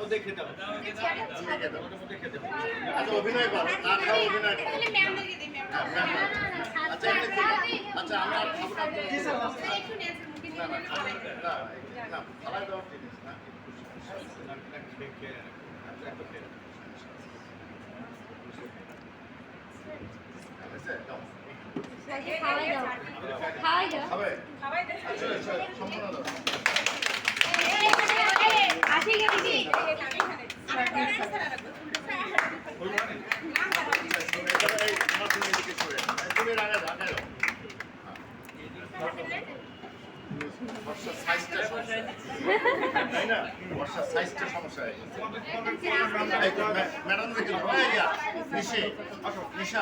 মধ্যে খেতে হবে। আচ্ছা অভিনয় করো, না খাও অভিনয় করো। আচ্ছা আচ্ছা আমি আর খাবো না। না না না খাওয়াই দেওয়ার জিনিস না। খাবে? আচ্ছা আচ্ছা সম্পূর্ণ দাও। বর্ষার সাইজটা সমস্যা তাই না? বর্ষার সাইজটা সমস্যা ম্যাডাম দেখে নিশা